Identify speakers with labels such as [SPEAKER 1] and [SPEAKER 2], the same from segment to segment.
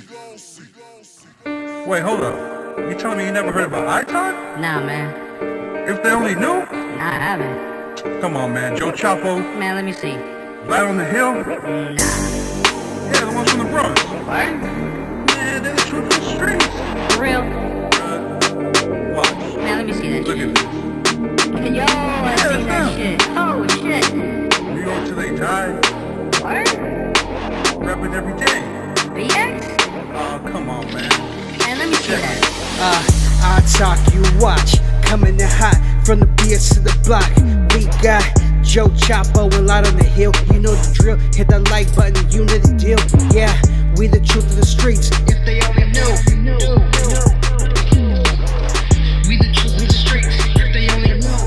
[SPEAKER 1] Wait, hold up. You telling me you never heard about iTalk?
[SPEAKER 2] Nah, man.
[SPEAKER 1] If they only knew?
[SPEAKER 2] Nah, I haven't.
[SPEAKER 1] Come on, man. Joe Chapo,
[SPEAKER 2] Man, let me see.
[SPEAKER 1] Light on the Hill?
[SPEAKER 2] Nah.
[SPEAKER 1] Yeah, the ones from the Bronx.
[SPEAKER 2] What?
[SPEAKER 1] Man, they're the truth of the streets.
[SPEAKER 2] For real?
[SPEAKER 1] Watch.
[SPEAKER 2] Man, let me see that
[SPEAKER 1] Look
[SPEAKER 2] shit.
[SPEAKER 1] at this.
[SPEAKER 2] Yo, I
[SPEAKER 1] Yeah,
[SPEAKER 2] seen that
[SPEAKER 1] it's
[SPEAKER 2] shit. Oh, shit.
[SPEAKER 1] New York till they die.
[SPEAKER 2] What?
[SPEAKER 1] Rapping every day.
[SPEAKER 2] BX?
[SPEAKER 1] Oh, come on, man.
[SPEAKER 2] Man, let me see that.
[SPEAKER 3] I talk, you watch. Coming in hot from the BS to the block. We got Joe Chapo and Light on the Hill. You know the drill. Hit that like button, you know the deal. Yeah, we the truth of the streets. If they only knew. We the truth of the streets. If they only knew.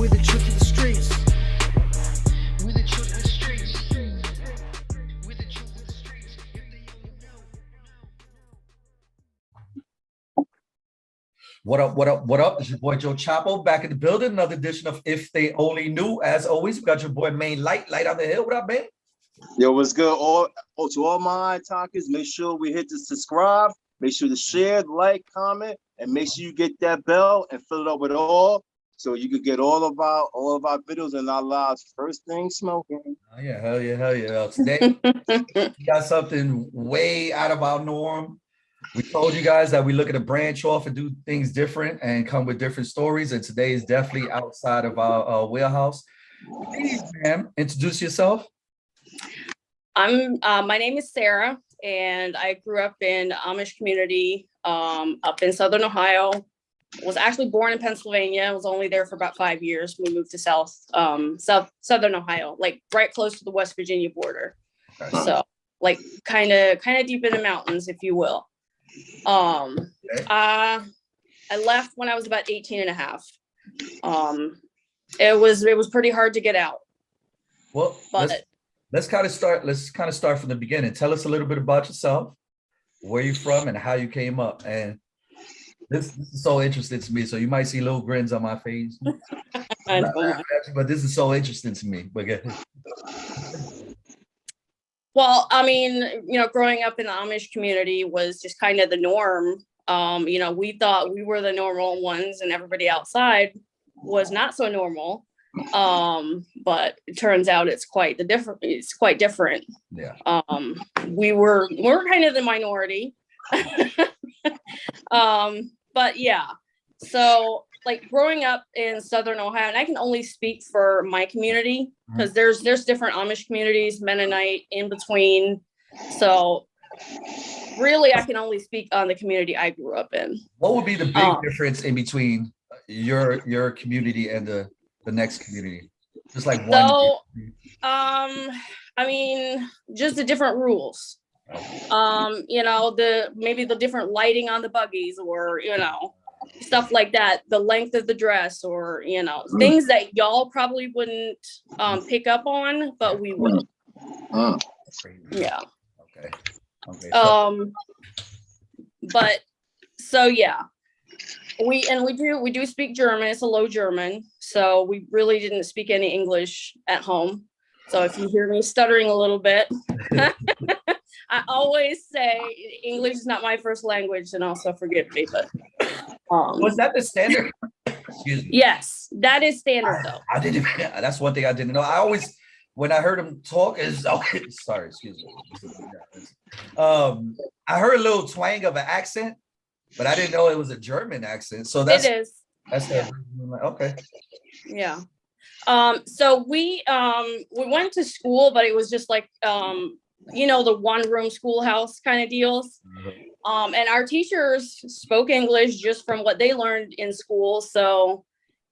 [SPEAKER 3] We the truth of the streets. We the truth of the streets. We the truth of the streets. If they only knew.
[SPEAKER 4] What up, what up, what up? It's your boy Joe Chapo back in the building. Another edition of If They Only Knew. As always, we got your boy Main Light on the Hill. What up, man?
[SPEAKER 5] Yo, what's good? To all my talkers, make sure we hit the subscribe, make sure to share, like, comment, and make sure you get that bell and fill it up with all, so you could get all of our videos and our lives first thing smoking.
[SPEAKER 4] Oh, yeah, hell yeah. Today, we got something way out of our norm. We told you guys that we look at a branch off and do things different and come with different stories. And today is definitely outside of our wheelhouse. Please, ma'am, introduce yourself.
[SPEAKER 6] My name is Sarah, and I grew up in the Amish community up in Southern Ohio. Was actually born in Pennsylvania. I was only there for about 5 years. We moved to Southern Ohio, like right close to the West Virginia border.
[SPEAKER 4] Okay.
[SPEAKER 6] So like kind of deep in the mountains, if you will. I left when I was about 18 and a half. It was pretty hard to get out.
[SPEAKER 4] Well,
[SPEAKER 6] But
[SPEAKER 4] let's kind of start from the beginning. Tell us a little bit about yourself, where you're from, and how you came up. And this is so interesting to me. So you might see little grins on my face. But this is so interesting to me. But
[SPEAKER 6] well, I mean, growing up in the Amish community was just kind of the norm. We thought we were the normal ones and everybody outside was not so normal. But it turns out it's quite different.
[SPEAKER 4] Yeah.
[SPEAKER 6] We're kind of the minority. But yeah. So like growing up in Southern Ohio, and I can only speak for my community because there's different Amish communities, Mennonite in between. So really I can only speak on the community I grew up in.
[SPEAKER 4] What would be the big difference in between your community and the next community? Just like one.
[SPEAKER 6] So, I mean, just the different rules. Maybe the different lighting on the buggies, or stuff like that. The length of the dress, or things that y'all probably wouldn't pick up on, but we would. Yeah.
[SPEAKER 4] Okay.
[SPEAKER 6] But so yeah. We do speak German. It's a Low German, so we really didn't speak any English at home. So if you hear me stuttering a little bit, I always say English is not my first language, and also forgive me. But
[SPEAKER 4] was that the standard? Excuse me.
[SPEAKER 6] Yes, that is standard though.
[SPEAKER 4] I didn't. That's one thing I didn't know. I always, when I heard him talk, sorry, excuse me. I heard a little twang of an accent, but I didn't know it was a German accent. So
[SPEAKER 6] it is.
[SPEAKER 4] That's okay.
[SPEAKER 6] Yeah. So we went to school, but it was just like the one room schoolhouse kind of deals. And our teachers spoke English just from what they learned in school. So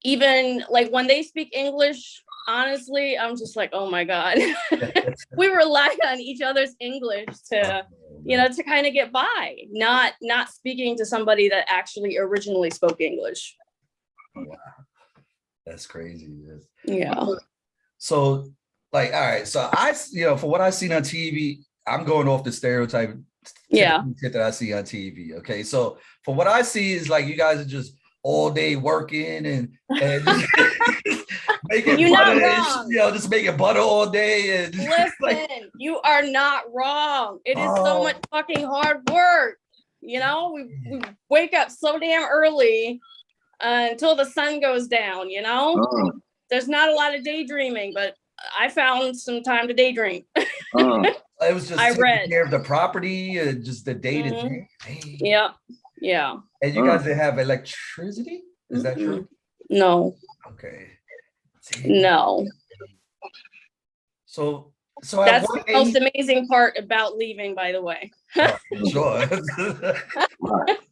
[SPEAKER 6] even like when they speak English, honestly, I'm just like, oh my God. We rely on each other's English to kind of get by, not speaking to somebody that actually originally spoke English.
[SPEAKER 4] Wow. That's crazy.
[SPEAKER 6] Yeah.
[SPEAKER 4] So like, all right. So for what I've seen on TV, I'm going off the stereotype shit that I see on TV. Okay. So for what I see is like, you guys are just all day working and making
[SPEAKER 6] You're not
[SPEAKER 4] butter,
[SPEAKER 6] wrong.
[SPEAKER 4] you know, just making butter all day and
[SPEAKER 6] Listen,
[SPEAKER 4] like,
[SPEAKER 6] you are not wrong. It is so
[SPEAKER 4] Oh.
[SPEAKER 6] much fucking hard work. You know, we wake up so damn early until the sun goes down, you know? There's not a lot of daydreaming, but I found some time to daydream.
[SPEAKER 4] it was just
[SPEAKER 6] I
[SPEAKER 4] taking
[SPEAKER 6] read.
[SPEAKER 4] care of the property and just the day to
[SPEAKER 6] Mhm.
[SPEAKER 4] day.
[SPEAKER 6] Yeah. Yeah.
[SPEAKER 4] And you guys didn't have electricity? Is that true?
[SPEAKER 6] No.
[SPEAKER 4] Okay.
[SPEAKER 6] No.
[SPEAKER 4] So
[SPEAKER 6] That's
[SPEAKER 4] at what
[SPEAKER 6] the most
[SPEAKER 4] age?
[SPEAKER 6] amazing part about leaving, by the way.
[SPEAKER 4] Oh, sure. So at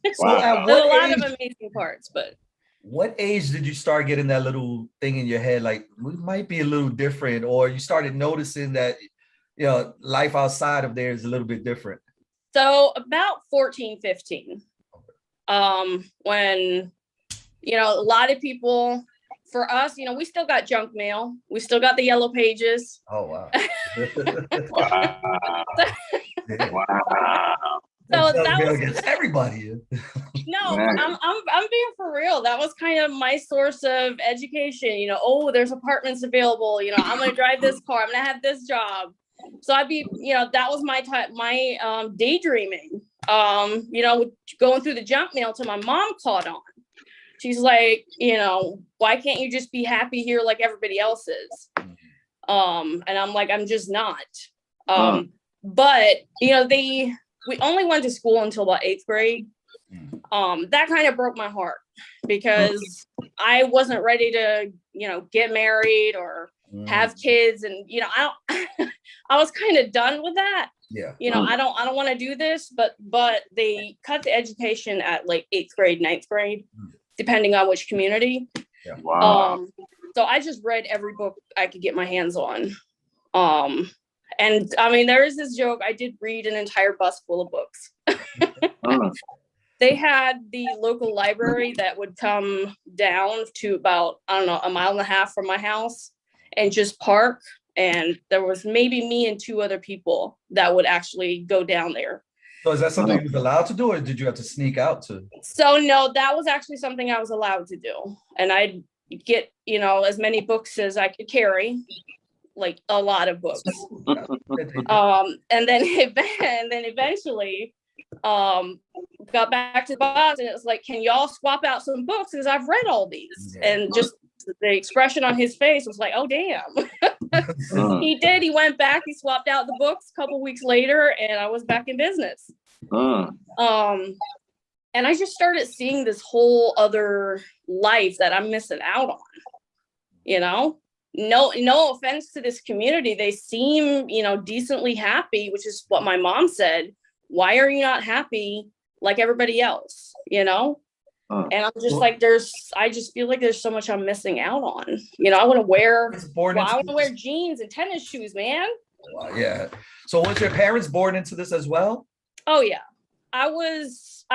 [SPEAKER 6] There's a lot
[SPEAKER 4] age?
[SPEAKER 6] of amazing parts, but
[SPEAKER 4] What age did you start getting that little thing in your head, like we might be a little different, or you started noticing that, you know, life outside of there is a little bit different?
[SPEAKER 6] so about 14, 15. When, you know, a lot of people, for us, you know, we still got junk mail. We still got the yellow pages.
[SPEAKER 4] Oh, wow.
[SPEAKER 6] So
[SPEAKER 4] That
[SPEAKER 6] that was
[SPEAKER 4] against everybody.
[SPEAKER 6] no, I'm being for real. That was kind of my source of education. You know, oh, there's apartments available. You know, I'm gonna drive this car. I'm gonna have this job. So I'd be, you know, that was my time, my daydreaming. You know, going through the junk mail till my mom caught on. She's like, you know, why can't you just be happy here like everybody else is? And I'm like, I'm just not. But you know, we only went to school until about 8th grade. That kind of broke my heart because I wasn't ready to, you know, get married or have kids. And, you know, I was kind of done with that.
[SPEAKER 4] Yeah.
[SPEAKER 6] You know, I don't want to do this, but they cut the education at like 8th grade, 9th grade, depending on which community.
[SPEAKER 4] Yeah.
[SPEAKER 5] Wow.
[SPEAKER 6] So I just read every book I could get my hands on. And I mean, there is this joke. I did read an entire bus full of books. They had the local library that would come down to about, I don't know, 1.5 miles from my house and just park. And there was maybe me and 2 other people that would actually go down there.
[SPEAKER 4] So is that something you was allowed to do, or did you have to sneak out to?
[SPEAKER 6] So no, that was actually something I was allowed to do. And I'd get, you know, as many books as I could carry, like a lot of books. And then eventually got back to the boss, and it was like, can y'all swap out some books, because I've read all these. And just the expression on his face was like, oh damn. He did. He went back, he swapped out the books a couple weeks later, and I was back in business. And I just started seeing this whole other life that I'm missing out on. You know, no offense to this community, they seem, you know, decently happy, which is what my mom said. Why are you not happy like everybody else? You know? And I'm just like, I just feel like there's so much I'm missing out on. You know, I want to wear jeans and tennis shoes, man.
[SPEAKER 4] Wow, yeah. So was your parents born into this as well?
[SPEAKER 6] Oh yeah. I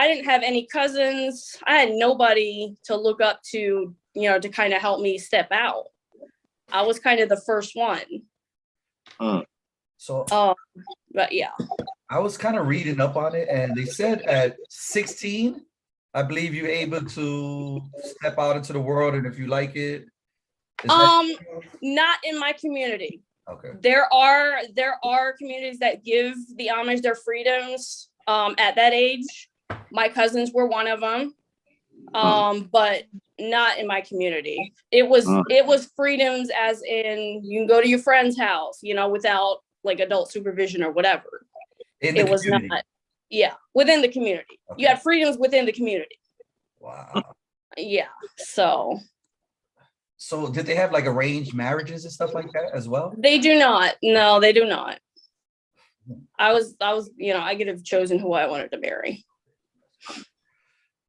[SPEAKER 6] didn't have any cousins. I had nobody to look up to, you know, to kind of help me step out. I was kind of the first one.
[SPEAKER 4] So
[SPEAKER 6] but yeah.
[SPEAKER 4] I was kind of reading up on it, and they said at 16, I believe you're able to step out into the world, and if you like it.
[SPEAKER 6] Not in my community.
[SPEAKER 4] Okay.
[SPEAKER 6] There are communities that give the Amish their freedoms at that age. My cousins were one of them. But not in my community. It was freedoms as in you can go to your friend's house, you know, without like adult supervision or whatever. It was not, within the community. Okay. You had freedoms within the community.
[SPEAKER 4] Wow.
[SPEAKER 6] Yeah. So
[SPEAKER 4] did they have like arranged marriages and stuff like that as well?
[SPEAKER 6] They do not. No, they do not. I was, you know, I could have chosen who I wanted to marry.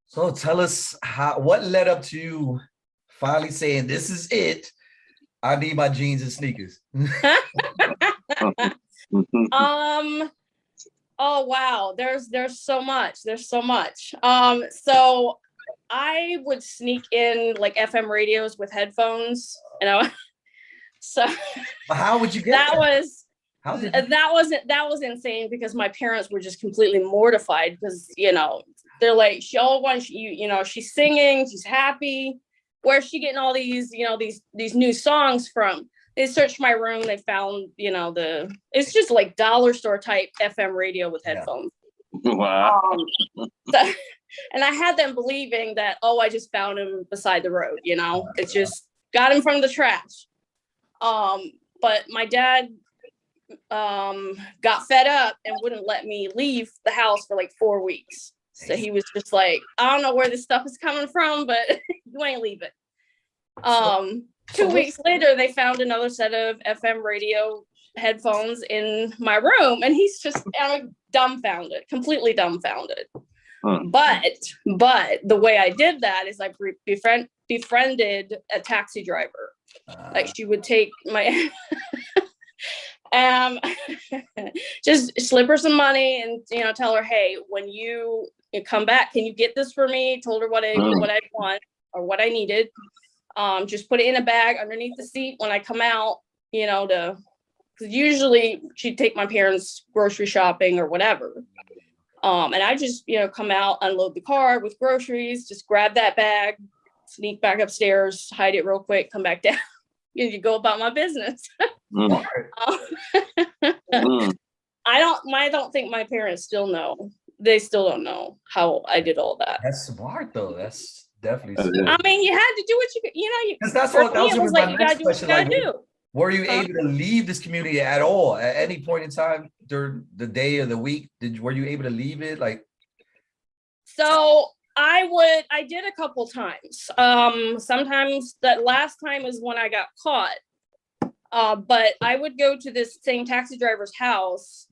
[SPEAKER 4] So tell us what led up to you finally saying, this is it. I need my jeans and sneakers.
[SPEAKER 6] Oh wow, there's so much. So I would sneak in like FM radios with headphones, you know. So
[SPEAKER 4] but how would you get
[SPEAKER 6] that?
[SPEAKER 4] That
[SPEAKER 6] was insane, because my parents were just completely mortified, because, you know, they're like, you know, she's singing, she's happy, where's she getting all these, these new songs from? They searched my room. They found, it's just like dollar store type FM radio with headphones.
[SPEAKER 5] Wow.
[SPEAKER 6] And I had them believing that, oh, I just found him beside the road. It's just got him from the trash. But my dad got fed up and wouldn't let me leave the house for like 4 weeks. So he was just like, I don't know where this stuff is coming from, but you ain't leaving. 2 weeks later, they found another set of FM radio headphones in my room, and he's just dumbfounded, completely dumbfounded. But the way I did that is I befriended a taxi driver. Like she would take my just slip her some money and tell her, hey, when you come back, can you get this for me? Told her what I want or what I needed. Just put it in a bag underneath the seat when I come out, because usually she'd take my parents grocery shopping or whatever. And I just, come out, unload the car with groceries, just grab that bag, sneak back upstairs, hide it real quick, come back down. You go about my business. I don't think my parents still know. They still don't know how I did all that.
[SPEAKER 4] That's smart though. That's definitely smart.
[SPEAKER 6] I mean, you had to do what you
[SPEAKER 4] Because that's what that was
[SPEAKER 6] like,
[SPEAKER 4] my
[SPEAKER 6] you gotta
[SPEAKER 4] next
[SPEAKER 6] do what you
[SPEAKER 4] question.
[SPEAKER 6] gotta do.
[SPEAKER 4] Were you able to leave this community at all at any point in time during the day or the week? Were you able to leave it? Like,
[SPEAKER 6] so I did a couple times. Sometimes that last time is when I got caught. But I would go to this same taxi driver's house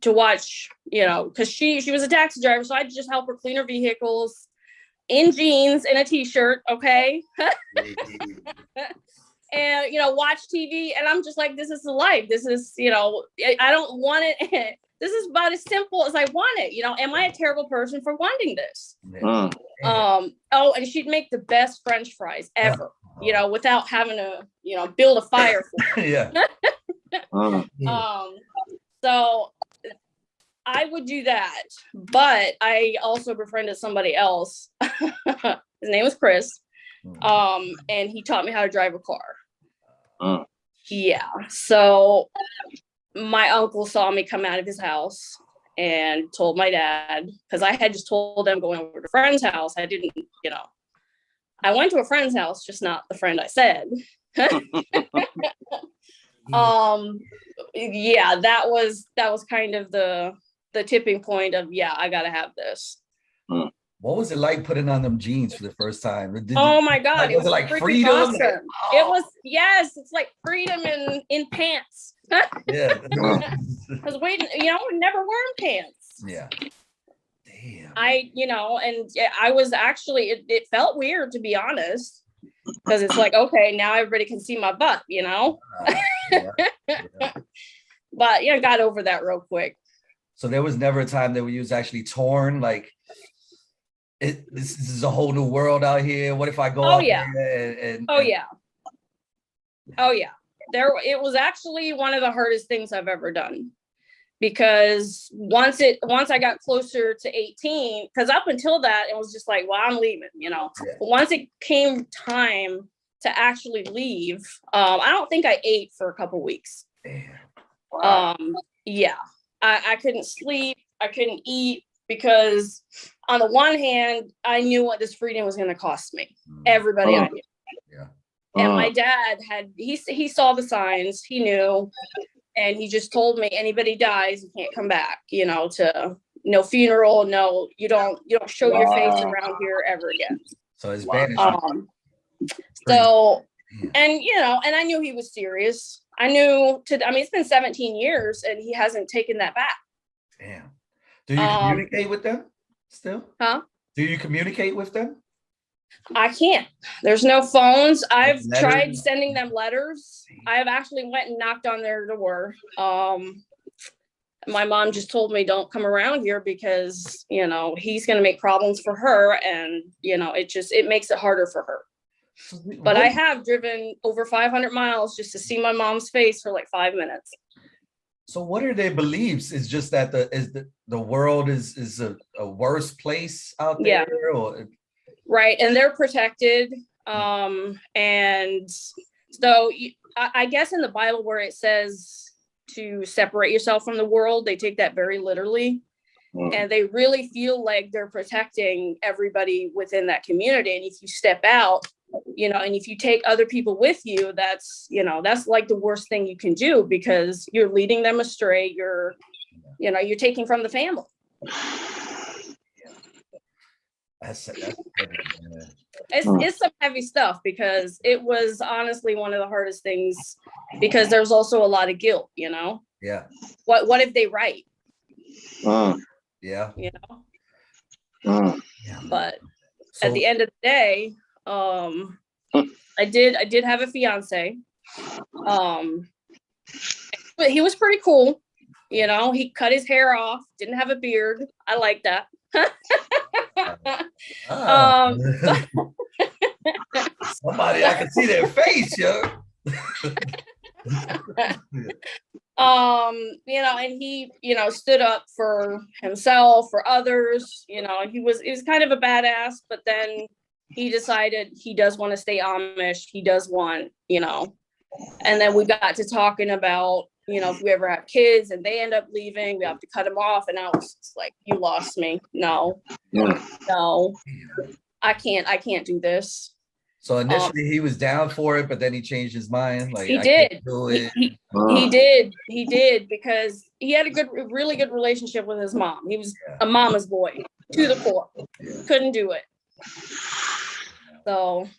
[SPEAKER 6] to watch, because she was a taxi driver, so I'd just help her clean her vehicles in jeans and a t-shirt, okay? And watch TV, and I'm just like, this is the life. This is, I don't want it. This is about as simple as I want it. Am I a terrible person for wanting this? And she'd make the best French fries ever, without having to, build a fire for it. So I would do that, but I also befriended somebody else. His name was Chris. And he taught me how to drive a car. Yeah. So my uncle saw me come out of his house and told my dad, because I had just told them going over to a friend's house. I didn't, I went to a friend's house, just not the friend I said. Yeah, that was kind of the tipping point of, yeah, I gotta have this.
[SPEAKER 4] what was it like putting on them jeans for the first time?
[SPEAKER 6] Oh my God.
[SPEAKER 4] Like, was it like
[SPEAKER 6] freaking
[SPEAKER 4] freedom?
[SPEAKER 6] awesome.
[SPEAKER 4] Oh.
[SPEAKER 6] It was, yes, it's like freedom in pants.
[SPEAKER 4] Yeah.
[SPEAKER 6] Because we never wearing pants.
[SPEAKER 4] Yeah. Damn.
[SPEAKER 6] And I was actually, it felt weird, to be honest, because it's like, okay, now everybody can see my butt,
[SPEAKER 4] Yeah.
[SPEAKER 6] But got over that real quick.
[SPEAKER 4] So there was never a time that we was actually torn, like, this is a whole new world out here. What if I go out there and
[SPEAKER 6] it was actually one of the hardest things I've ever done, because once I got closer to 18, because up until that it was just like, well, I'm leaving, But once it came time to actually leave, I don't think I ate for a couple weeks.
[SPEAKER 4] Damn.
[SPEAKER 6] I couldn't sleep, I couldn't eat, because on the one hand, I knew what this freedom was going to cost me. Everybody I knew.
[SPEAKER 4] Yeah.
[SPEAKER 6] And my dad he saw the signs, he knew, and he just told me, anybody dies, you can't come back, to no funeral, no, you don't show your face around here ever again.
[SPEAKER 4] So it's bad.
[SPEAKER 6] So, and I knew he was serious. It's been 17 years and he hasn't taken that back.
[SPEAKER 4] Damn. Do you communicate with them still?
[SPEAKER 6] Huh?
[SPEAKER 4] Do you communicate with them?
[SPEAKER 6] I can't. There's no phones. I've
[SPEAKER 4] Letters?
[SPEAKER 6] tried sending them letters. I have actually went and knocked on their door. My mom just told me, don't come around here because, he's going to make problems for her. And, it makes it harder for her. But I have driven over 500 miles just to see my mom's face for like 5 minutes.
[SPEAKER 4] So what are their beliefs? Is just that the world is a worse place out there?
[SPEAKER 6] Yeah.
[SPEAKER 4] Or
[SPEAKER 6] right, and they're protected. And so I guess in the Bible where it says to separate yourself from the world, they take that very literally. And they really feel like they're protecting everybody within that community. And if you step out, and if you take other people with you, that's like the worst thing you can do, because you're leading them astray. You're taking from the family.
[SPEAKER 4] That's
[SPEAKER 6] It's some heavy stuff, because it was honestly one of the hardest things, because there's also a lot of guilt,
[SPEAKER 4] Yeah.
[SPEAKER 6] What if they write?
[SPEAKER 4] Yeah.
[SPEAKER 6] But at the end of the day, I did have a fiance. But he was pretty cool. He cut his hair off, didn't have a beard. I like that.
[SPEAKER 4] Somebody, I can see their face, yo.
[SPEAKER 6] And he, stood up for himself, for others. He was kind of a badass, but then he decided he does want to stay Amish. He does want, and then we got to talking about, if we ever have kids and they end up leaving, we have to cut them off. And I was just like, you lost me. No, I can't do this.
[SPEAKER 4] So initially he was down for it, but then he changed his mind. Like,
[SPEAKER 6] he
[SPEAKER 4] I
[SPEAKER 6] did.
[SPEAKER 4] can't do it.
[SPEAKER 6] He did, because he had a really good relationship with his mom. He was a mama's boy to the core. Couldn't do it. So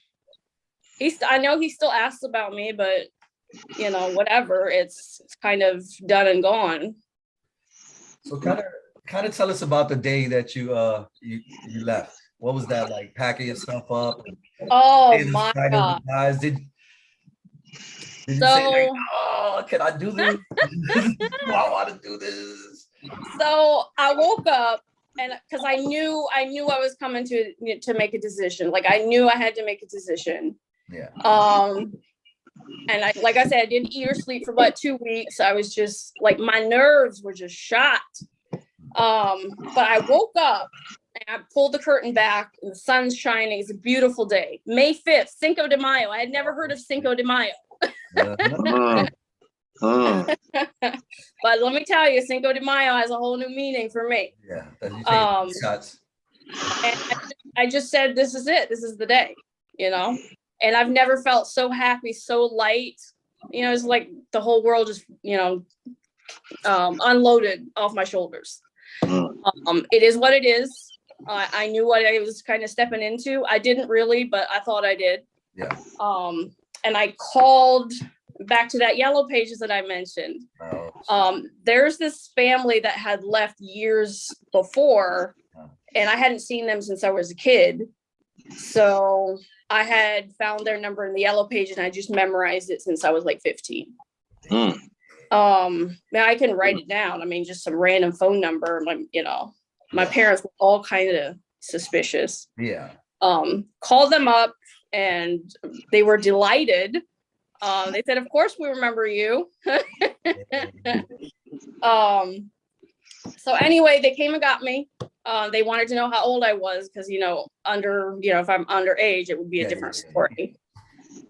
[SPEAKER 6] I know he still asks about me, but whatever, it's kind of done and gone.
[SPEAKER 4] So kind of tell us about the day that you left. What was that like? Packing your stuff up?
[SPEAKER 6] Oh my God!
[SPEAKER 4] Guys, did you say like, oh, can I do this? I want to do this.
[SPEAKER 6] So I woke up, and because I knew I was coming to make a decision. Like, I knew I had to make a decision.
[SPEAKER 4] Yeah.
[SPEAKER 6] And like I said, I didn't eat or sleep for about 2 weeks. I was just like, my nerves were just shot. But I woke up and I pulled the curtain back, and the sun's shining. It's a beautiful day. May 5th, Cinco de Mayo. I had never heard of Cinco de Mayo. But let me tell you, Cinco de Mayo has a whole new meaning for me.
[SPEAKER 4] Yeah. Shots.
[SPEAKER 6] And I just said, this is it. This is the day, and I've never felt so happy, so light. It's like the whole world just, unloaded off my shoulders. It is what it is. I knew what I was kind of stepping into. I didn't really, but I thought I did.
[SPEAKER 4] Yeah.
[SPEAKER 6] And I called back to that yellow pages that I mentioned. There's this family that had left years before, and I hadn't seen them since I was a kid. So I had found their number in the yellow page, and I just memorized it since I was like 15. Now I can write it down. I mean, just some random phone number. My parents were all kind of suspicious.
[SPEAKER 4] Yeah.
[SPEAKER 6] Called them up, and they were delighted. They said, of course we remember you. So anyway, they came and got me. They wanted to know how old I was, because, if I'm underage, it would be a different story.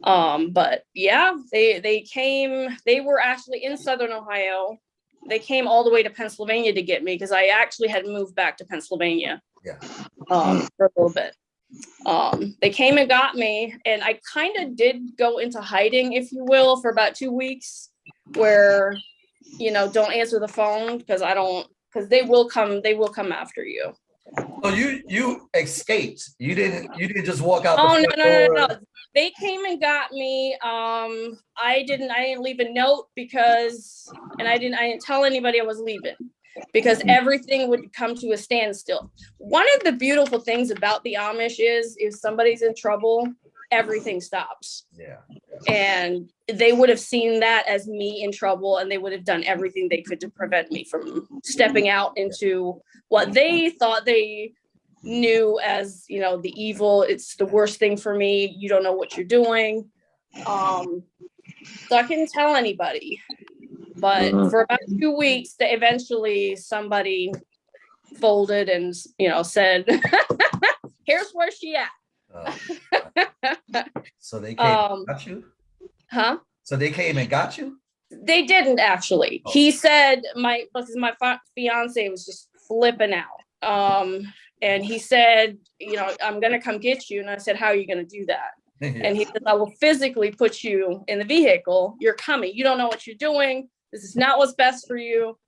[SPEAKER 6] But yeah, they came. They were actually in Southern Ohio. They came all the way to Pennsylvania to get me, because I actually had moved back to Pennsylvania.
[SPEAKER 4] Yeah.
[SPEAKER 6] For a little bit. They came and got me, and I kind of did go into hiding, if you will, for about 2 weeks, where, don't answer the phone, because they will come after you.
[SPEAKER 4] So you escaped. You didn't just walk out.
[SPEAKER 6] Oh, no. They came and got me. I didn't leave a note, and I didn't tell anybody I was leaving, because everything would come to a standstill. One of the beautiful things about the Amish is, if somebody's in trouble, everything stops.
[SPEAKER 4] Yeah.
[SPEAKER 6] And they would have seen that as me in trouble, and they would have done everything they could to prevent me from stepping out into what they thought they knew as, the evil. It's the worst thing for me. You don't know what you're doing. So I couldn't tell anybody. But for about 2 weeks, eventually somebody folded and, said, here's where she at.
[SPEAKER 4] Uh, so they came and got you?
[SPEAKER 6] Huh?
[SPEAKER 4] So they came and got you?
[SPEAKER 6] They didn't actually.
[SPEAKER 4] Oh.
[SPEAKER 6] He said because my fiance was just flipping out. And he said, you know, I'm gonna come get you. And I said, how are you gonna do that?
[SPEAKER 4] Yeah.
[SPEAKER 6] And he said, I will physically put you in the vehicle. You're coming. You don't know what you're doing. This is not what's best for you.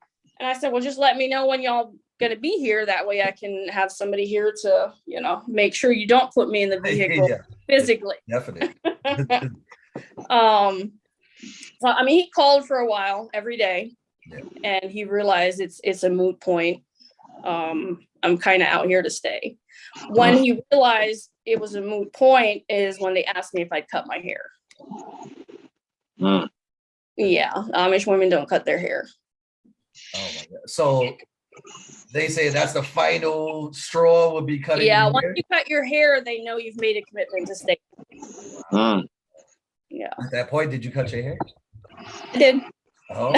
[SPEAKER 6] And I said, well, just let me know when y'all gonna be here. That way I can have somebody here to, you know, make sure you don't put me in the vehicle
[SPEAKER 4] Yeah,
[SPEAKER 6] physically.
[SPEAKER 4] definitely.
[SPEAKER 6] So I mean, he called for a while every day,
[SPEAKER 4] Yeah.
[SPEAKER 6] and he realized it's a moot point. I'm kind of out here to stay. When he realized it was a moot point is when they asked me if I'd cut my hair.
[SPEAKER 5] Mm.
[SPEAKER 6] Yeah, Amish women don't cut their hair.
[SPEAKER 4] Oh my God. So they say that's the final straw will be cutting.
[SPEAKER 6] Yeah,
[SPEAKER 4] your
[SPEAKER 6] once
[SPEAKER 4] hair?
[SPEAKER 6] you cut your hair, they know you've made a commitment to stay.
[SPEAKER 5] Mm.
[SPEAKER 6] Yeah,
[SPEAKER 4] At that point, did you cut your hair?
[SPEAKER 6] I did.
[SPEAKER 4] Oh.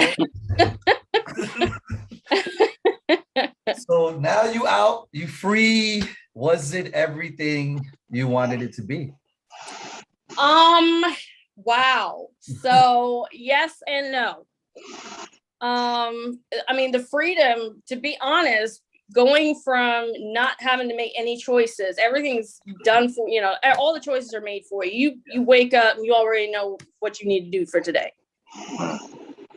[SPEAKER 4] So now you out, you free. Was it everything you wanted it to be?
[SPEAKER 6] Wow. So yes and no. I mean, the freedom, to be honest, going from not having to make any choices, everything's done for, you know, all the choices are made for you. You wake up and you already know what you need to do for today.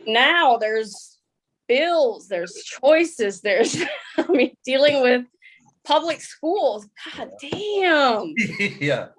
[SPEAKER 6] Now there's bills, there's choices, there's, I mean, dealing with public schools. God damn.
[SPEAKER 4] Yeah.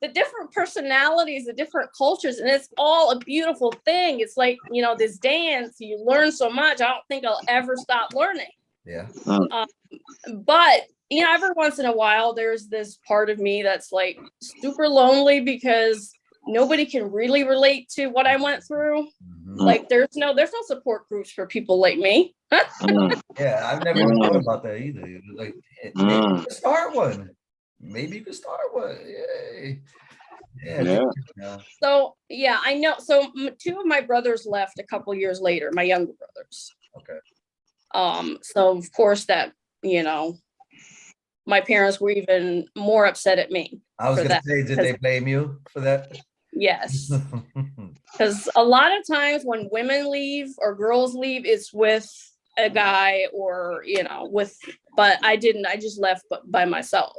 [SPEAKER 6] The different personalities, the different cultures, and it's all a beautiful thing. It's like, you know, this dance, you learn so much. I don't think I'll ever stop learning.
[SPEAKER 4] Yeah.
[SPEAKER 6] But, you know, every once in a while, there's this part of me that's like super lonely because nobody can really relate to what I went through.
[SPEAKER 4] Mhm.
[SPEAKER 6] Like there's no support groups for people like me.
[SPEAKER 4] Yeah, I've never even thought about that either. Like, maybe you could start one. Maybe you could start one. Yay. Yeah.
[SPEAKER 6] So yeah, I know. So two of my brothers left a couple years later, my younger brothers.
[SPEAKER 4] Okay.
[SPEAKER 6] So of course that, you know, my parents were even more upset at me.
[SPEAKER 4] I was
[SPEAKER 6] for
[SPEAKER 4] gonna
[SPEAKER 6] that,
[SPEAKER 4] say, did they blame you for that?
[SPEAKER 6] Yes. Because a lot of times when women leave or girls leave, it's with a guy or, you know, but I didn't, I just left by myself.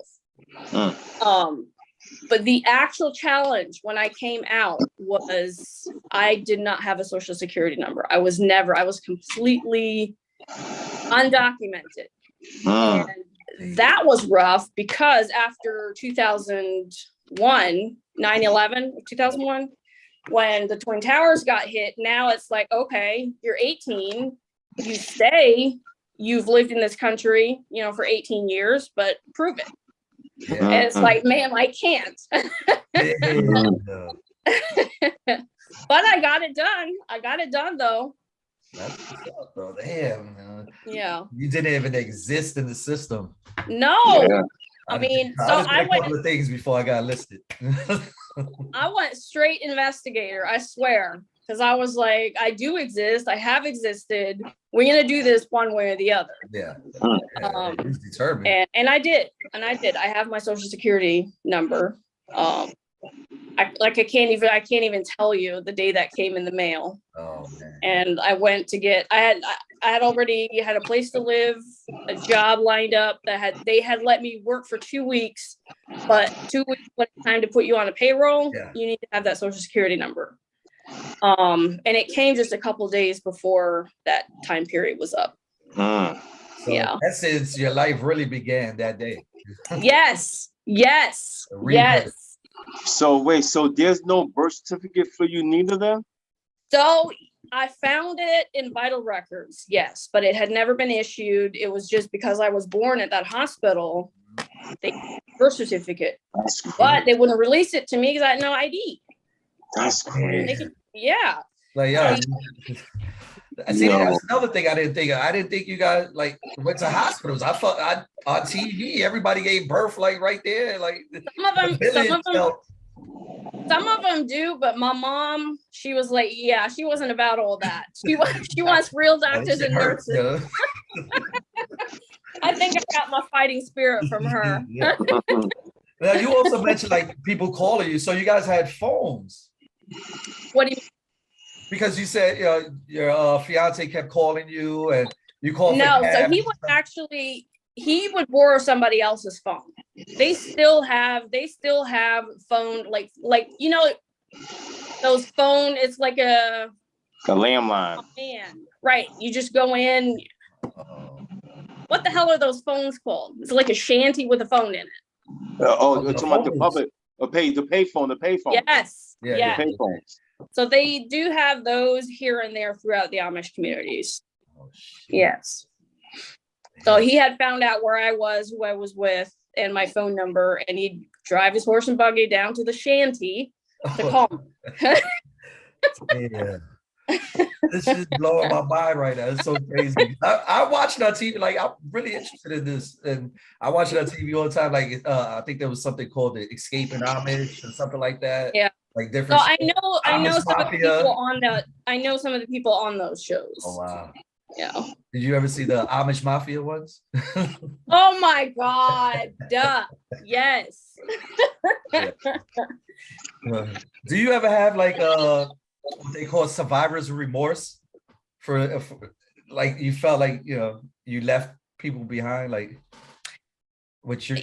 [SPEAKER 6] But the actual challenge when I came out was I did not have a social security number. I was completely undocumented. And that was rough because after 2001, 9/11, 2001, when the Twin Towers got hit, now it's like, okay, you're 18, you stay, you've lived in this country, you know, for 18 years, but prove it.
[SPEAKER 4] Yeah.
[SPEAKER 6] And it's like, ma'am, I can't. But I got it done. I got it done though.
[SPEAKER 4] That's what's up, bro. Damn.
[SPEAKER 6] Yeah.
[SPEAKER 4] You didn't even exist in the system.
[SPEAKER 6] No.
[SPEAKER 5] Yeah.
[SPEAKER 6] I mean,
[SPEAKER 4] I
[SPEAKER 6] so
[SPEAKER 4] just did
[SPEAKER 6] I
[SPEAKER 4] a couple of things before I got listed.
[SPEAKER 6] I went straight investigator, I swear. Because I was like, I do exist. I have existed. We're gonna do this one way or the other.
[SPEAKER 4] Yeah.
[SPEAKER 6] He
[SPEAKER 4] was determined.
[SPEAKER 6] And I did. I have my social security number. I can't even tell you the day that came in the mail.
[SPEAKER 4] Oh man.
[SPEAKER 6] And I went to get, I had already had a place to live, a job lined up they had let me work for 2 weeks, but 2 weeks when it's time to put you on a payroll, you need to have that social security number. And it came just a couple days before that time period was up.
[SPEAKER 4] So
[SPEAKER 6] yeah.
[SPEAKER 4] In essence, your life really began that day.
[SPEAKER 6] Yes.
[SPEAKER 5] So wait, so there's no birth certificate for you neither then?
[SPEAKER 6] So I found it in vital records, yes, but it had never been issued. It was just because I was born at that hospital, they birth certificate, but they wouldn't release it to me because I had no ID.
[SPEAKER 5] That's crazy.
[SPEAKER 6] Yeah.
[SPEAKER 4] Like, yo, see, that's another thing I didn't think of. I didn't think you guys like went to hospitals. I thought on TV, everybody gave birth like right there. Like
[SPEAKER 6] some of them do, but my mom, she was like, yeah, she wasn't about all that. She wants real doctors and nurses. I think I got my fighting spirit from her.
[SPEAKER 4] Now you also mentioned like people calling you, so you guys had phones
[SPEAKER 6] What do you
[SPEAKER 4] because you said your fiance kept calling you and you called for
[SPEAKER 6] No, so
[SPEAKER 4] cabs
[SPEAKER 6] he
[SPEAKER 4] and
[SPEAKER 6] would
[SPEAKER 4] stuff?
[SPEAKER 6] actually he would borrow somebody else's phone. They still have phone like you know those phone, it's like a
[SPEAKER 5] landline.
[SPEAKER 6] man, right? You just go in.
[SPEAKER 4] Oh,
[SPEAKER 6] What the hell are those phones called? It's like a shanty with a phone in it.
[SPEAKER 5] You're
[SPEAKER 4] the
[SPEAKER 5] talking about the
[SPEAKER 4] phones.
[SPEAKER 5] public, the payphone.
[SPEAKER 6] Yes.
[SPEAKER 4] Yeah,
[SPEAKER 5] The
[SPEAKER 6] Yeah.
[SPEAKER 5] payphones.
[SPEAKER 6] So they do have those here and there throughout the Amish communities.
[SPEAKER 4] Oh, shit.
[SPEAKER 6] Yes. So he had found out where I was, who I was with, and my phone number, and he'd drive his horse and buggy down to the shanty to call me.
[SPEAKER 4] Yeah. This is blowing my mind right now. It's so crazy. I watch it on TV. Like I'm really interested in this, and I watch it on TV all the time. Like I think there was something called the Escaping Amish or something like that.
[SPEAKER 6] Yeah.
[SPEAKER 4] Like
[SPEAKER 6] So
[SPEAKER 4] different.
[SPEAKER 6] I know
[SPEAKER 4] Amish
[SPEAKER 6] some of the
[SPEAKER 4] Mafia.
[SPEAKER 6] people on the I know some of the people on those shows.
[SPEAKER 4] Oh wow.
[SPEAKER 6] Yeah.
[SPEAKER 4] Did you ever see the Amish Mafia ones?
[SPEAKER 6] Oh my God. Duh. Yes.
[SPEAKER 4] Do you ever have like what they call survivor's remorse for like you felt like you left people behind like with your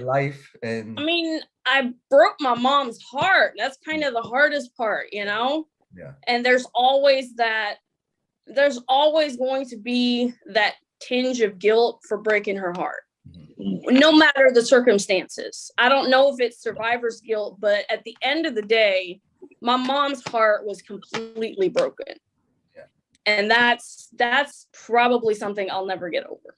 [SPEAKER 4] life and
[SPEAKER 6] I mean, I broke my mom's heart. That's kind of the hardest part,
[SPEAKER 4] Yeah.
[SPEAKER 6] And there's always going to be that tinge of guilt for breaking her heart. No matter the circumstances. I don't know if it's survivor's guilt, but at the end of the day, my mom's heart was completely broken.
[SPEAKER 4] Yeah.
[SPEAKER 6] And that's probably something I'll never get over.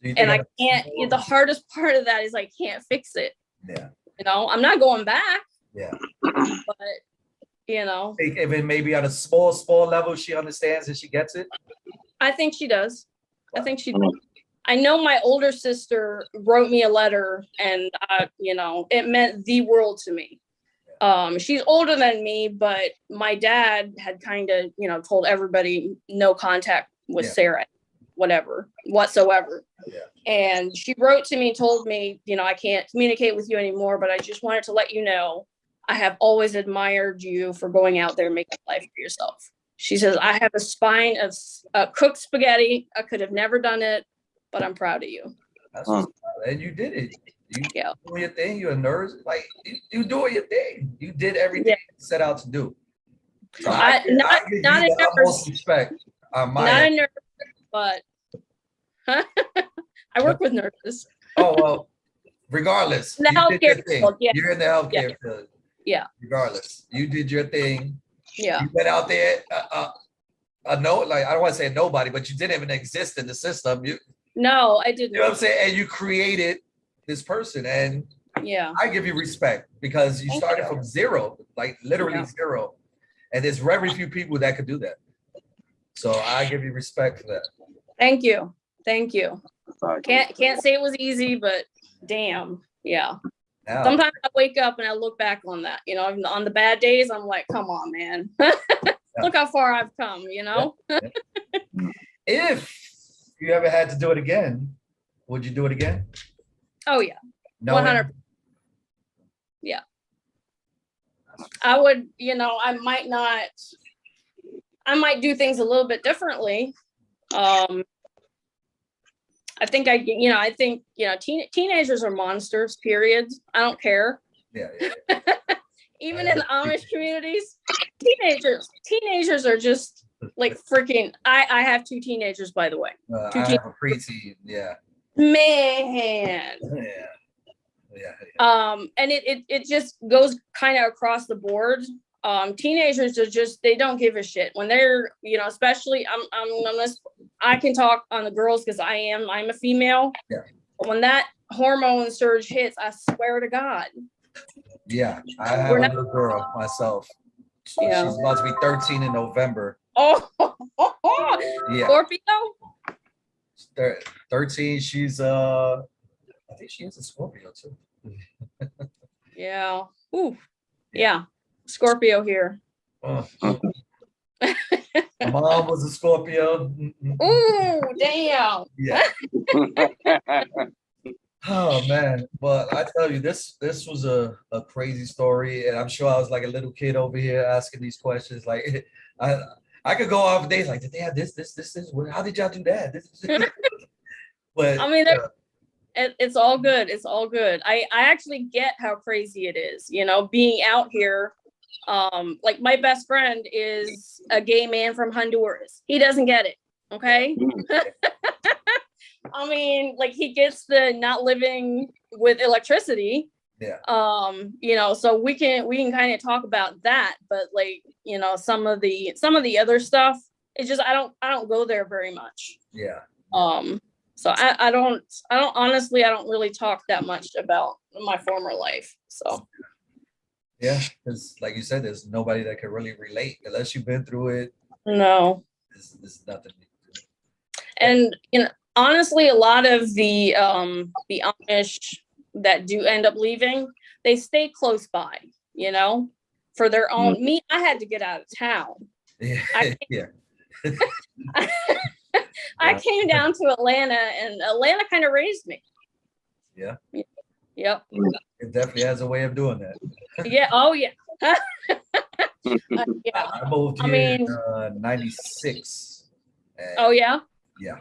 [SPEAKER 6] And I can't, the hardest part of that is I can't fix it.
[SPEAKER 4] Yeah.
[SPEAKER 6] I'm not going back.
[SPEAKER 4] Yeah.
[SPEAKER 6] But
[SPEAKER 4] even maybe on a small level, she understands and she gets it.
[SPEAKER 6] I think she does. I think she does. I know my older sister wrote me a letter and, it meant the world to me. She's older than me, but my dad had kind of, told everybody no contact with Sarah, whatsoever.
[SPEAKER 4] Yeah.
[SPEAKER 6] And she wrote to me, told me, I can't communicate with you anymore, but I just wanted to let you know, I have always admired you for going out there and making life for yourself. She says, I have a spine of cooked spaghetti. I could have never done it, but I'm proud of you.
[SPEAKER 4] That's and you did it. You doing your thing. You're a nurse. Like you doing your thing. You did everything you set out to do. So I give
[SPEAKER 6] not
[SPEAKER 4] you
[SPEAKER 6] a
[SPEAKER 4] the
[SPEAKER 6] nurse.
[SPEAKER 4] utmost respect on my
[SPEAKER 6] Not
[SPEAKER 4] end.
[SPEAKER 6] a nurse, but I work with nurses.
[SPEAKER 4] Oh well, regardless,
[SPEAKER 6] In the
[SPEAKER 4] you did your
[SPEAKER 6] healthcare
[SPEAKER 4] thing.
[SPEAKER 6] field, yeah.
[SPEAKER 4] You're in the healthcare field.
[SPEAKER 6] Yeah.
[SPEAKER 4] Regardless, you did your thing.
[SPEAKER 6] Yeah.
[SPEAKER 4] You went out there. I don't want to say nobody, but you didn't even exist in the system.
[SPEAKER 6] No, I didn't.
[SPEAKER 4] You know what I'm saying? And you created this person, and I give you respect because you started from zero, like literally zero. And there's very few people that could do that. So I give you respect for that.
[SPEAKER 6] Thank you. Can't say it was easy, but damn, yeah.
[SPEAKER 4] Now,
[SPEAKER 6] Sometimes I wake up and I look back on that. On the bad days, I'm like, come on, man. Look how far I've come.
[SPEAKER 4] If you ever had to do it again, would you do it again?
[SPEAKER 6] Oh yeah,
[SPEAKER 4] No.
[SPEAKER 6] 100%. Yeah, I would. I might do things a little bit differently. I think teenagers are monsters, period. I don't care.
[SPEAKER 4] Yeah.
[SPEAKER 6] Even in the Amish communities, teenagers are just like freaking. I have 2 teenagers, by the way.
[SPEAKER 4] I have a preteen. Yeah.
[SPEAKER 6] Man.
[SPEAKER 4] Yeah.
[SPEAKER 6] And it just goes kind of across the board. Teenagers are just, they don't give a shit when they're, especially I can talk on the girls because I'm a female.
[SPEAKER 4] Yeah.
[SPEAKER 6] But when that hormone surge hits, I swear to God.
[SPEAKER 4] Yeah. I have a little girl myself.
[SPEAKER 6] Yeah.
[SPEAKER 4] She's about to be 13 in November.
[SPEAKER 6] Oh,
[SPEAKER 4] Yeah.
[SPEAKER 6] Scorpio?
[SPEAKER 4] 13. She's I think she is a Scorpio too.
[SPEAKER 6] Yeah. Ooh. Yeah. Scorpio here.
[SPEAKER 4] My mom was a Scorpio.
[SPEAKER 6] Ooh, damn.
[SPEAKER 4] Yeah. Oh man, but I tell you, this was a crazy story, and I'm sure I was like a little kid over here asking these questions. Like, I I could go off days like, did they have this? How did y'all do that? But
[SPEAKER 6] I mean, it's all good. It's all good. I actually get how crazy it is, you know, being out here. Like my best friend is a gay man from Honduras. He doesn't get it. Okay. I mean, like he gets the not living with electricity.
[SPEAKER 4] yeah,
[SPEAKER 6] You know, so we can kind of talk about that, but like, you know, some of the other stuff, it's just I don't go there very much.
[SPEAKER 4] yeah,
[SPEAKER 6] So I don't honestly, I don't really talk that much about my former life. So
[SPEAKER 4] yeah. Because like you said, there's nobody that can really relate unless you've been through it.
[SPEAKER 6] no.
[SPEAKER 4] There's nothing.
[SPEAKER 6] And you know, honestly, a lot of the Amish that do end up leaving, they stay close by, you know, for their own. Me, I had to get out of town.
[SPEAKER 4] Yeah,
[SPEAKER 6] I
[SPEAKER 4] yeah,
[SPEAKER 6] I came down to Atlanta, and Atlanta kind of raised me.
[SPEAKER 4] yeah.
[SPEAKER 6] Yep.
[SPEAKER 4] It definitely has a way of doing that.
[SPEAKER 6] Yeah. Oh yeah. Yeah.
[SPEAKER 4] I moved
[SPEAKER 6] I
[SPEAKER 4] here
[SPEAKER 6] mean-
[SPEAKER 4] in '96.
[SPEAKER 6] Oh yeah.
[SPEAKER 4] Yeah,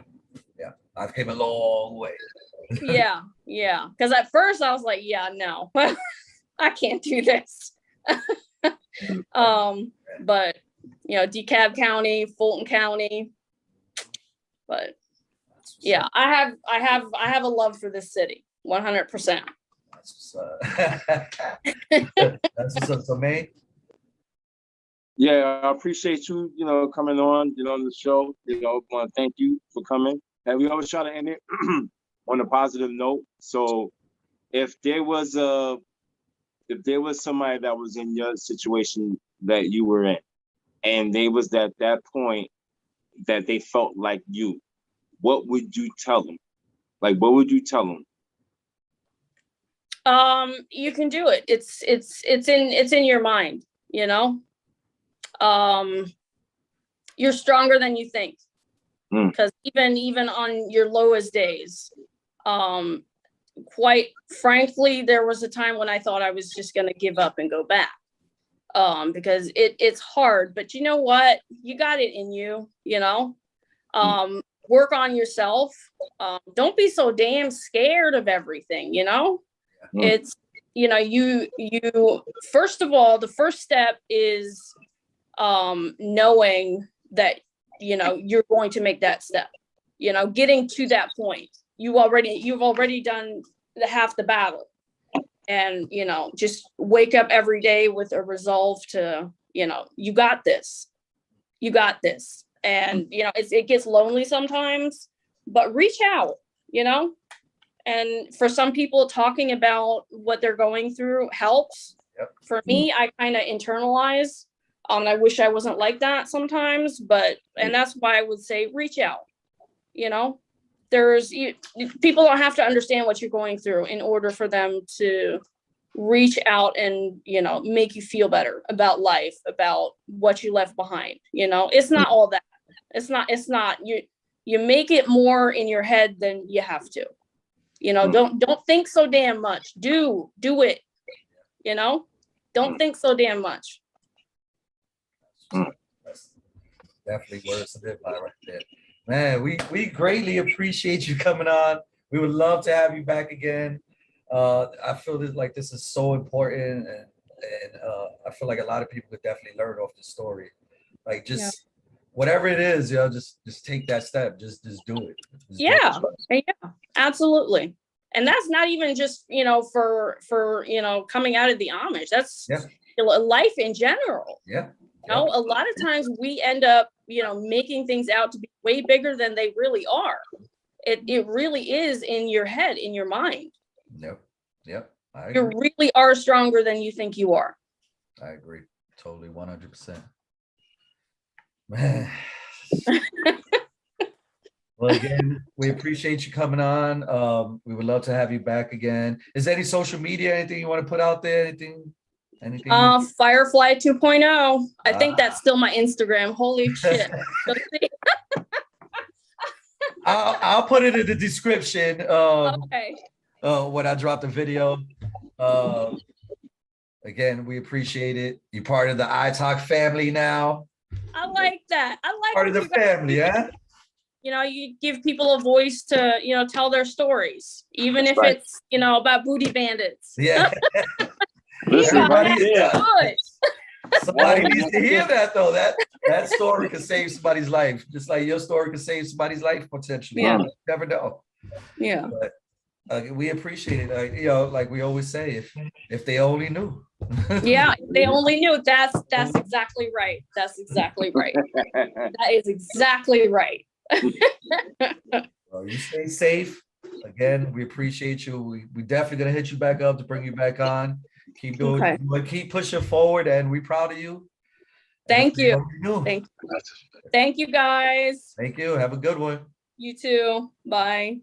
[SPEAKER 4] yeah. I've came a long way.
[SPEAKER 6] Yeah. Yeah. Because at first I was like, yeah, no, I can't do this. But you know, DeKalb County, Fulton County. But yeah, I have a love for this city, 100%.
[SPEAKER 4] That's what's up. So, May.
[SPEAKER 5] Yeah, I appreciate you, coming on, on the show. Want to thank you for coming. And we always try to end it on a positive note. So if there was somebody that was in your situation that you were in, and they was at that point that they felt like you, what would you tell them? Like, what would you tell them?
[SPEAKER 6] You can do it. It's in your mind, you know. You're stronger than you think. Because even on your lowest days, quite frankly, there was a time when I thought I was just going to give up and go back. Because it's hard, but you know what? You got it in you, you know. Work on yourself. Don't be so damn scared of everything, you know. It's, you know, you first of all, the first step is knowing that, you know, you're going to make that step, you know, getting to that point. You've already done half the battle. And, you know, just wake up every day with a resolve to, you know, you got this. You got this. And, you know, it gets lonely sometimes, but reach out, you know. And for some people, talking about what they're going through helps.
[SPEAKER 4] Yep.
[SPEAKER 6] For me, I kind of internalize. I wish I wasn't like that sometimes, and that's why I would say reach out. You know, people don't have to understand what you're going through in order for them to reach out and, you know, make you feel better about life, about what you left behind. You know, it's not all that. It's not. You make it more in your head than you have to. You know, don't think so damn much. Do it. You know, don't think so damn much.
[SPEAKER 4] That's definitely words to live by right there. Man, we greatly appreciate you coming on. We would love to have you back again. I feel this is so important, and I feel like a lot of people could definitely learn off this story. Like whatever it is, you know, just take that step. Just do it.
[SPEAKER 6] Yeah, absolutely. And that's not even just, you know, for you know, coming out of the Amish. That's life in general.
[SPEAKER 4] Yeah.
[SPEAKER 6] You know, a lot of times we end up, you know, making things out to be way bigger than they really are. It really is in your head, in your mind.
[SPEAKER 4] Yep.
[SPEAKER 6] You really are stronger than you think you are.
[SPEAKER 4] I agree. Totally, 100%. Man. Well, again, we appreciate you coming on. We would love to have you back again. Is there any social media, anything you want to put out there? Anything?
[SPEAKER 6] Firefly 2.0. I think that's still my Instagram. Holy shit.
[SPEAKER 4] I'll put it in the description.
[SPEAKER 6] Okay.
[SPEAKER 4] when I dropped the video. Again, we appreciate it. You're part of the iTalk family now.
[SPEAKER 6] I like that. I like
[SPEAKER 4] Part of
[SPEAKER 6] when
[SPEAKER 4] the
[SPEAKER 6] you guys-
[SPEAKER 4] family, yeah?
[SPEAKER 6] You know, you give people a voice to, you know, tell their stories, even if
[SPEAKER 5] right.
[SPEAKER 6] it's, you know, about booty bandits.
[SPEAKER 4] Yeah.
[SPEAKER 5] Listen,
[SPEAKER 4] Everybody-
[SPEAKER 5] yeah.
[SPEAKER 6] Good.
[SPEAKER 4] Somebody needs to hear that though. That story could save somebody's life, just like your story could save somebody's life potentially.
[SPEAKER 6] Yeah.
[SPEAKER 4] You never know.
[SPEAKER 6] Yeah.
[SPEAKER 4] We appreciate it. You know, like we always say, if they only knew.
[SPEAKER 6] Yeah. They only knew. That's exactly right. That's exactly right. That is exactly right.
[SPEAKER 4] Well, you stay safe. Again, we appreciate you. We definitely gonna hit you back up to bring you back on. Keep doing,
[SPEAKER 6] Okay.
[SPEAKER 4] keep pushing forward, and we proud of you.
[SPEAKER 6] Thank you.
[SPEAKER 4] Thank
[SPEAKER 6] Thank you guys.
[SPEAKER 4] you. Have a good one.
[SPEAKER 6] You too. Bye.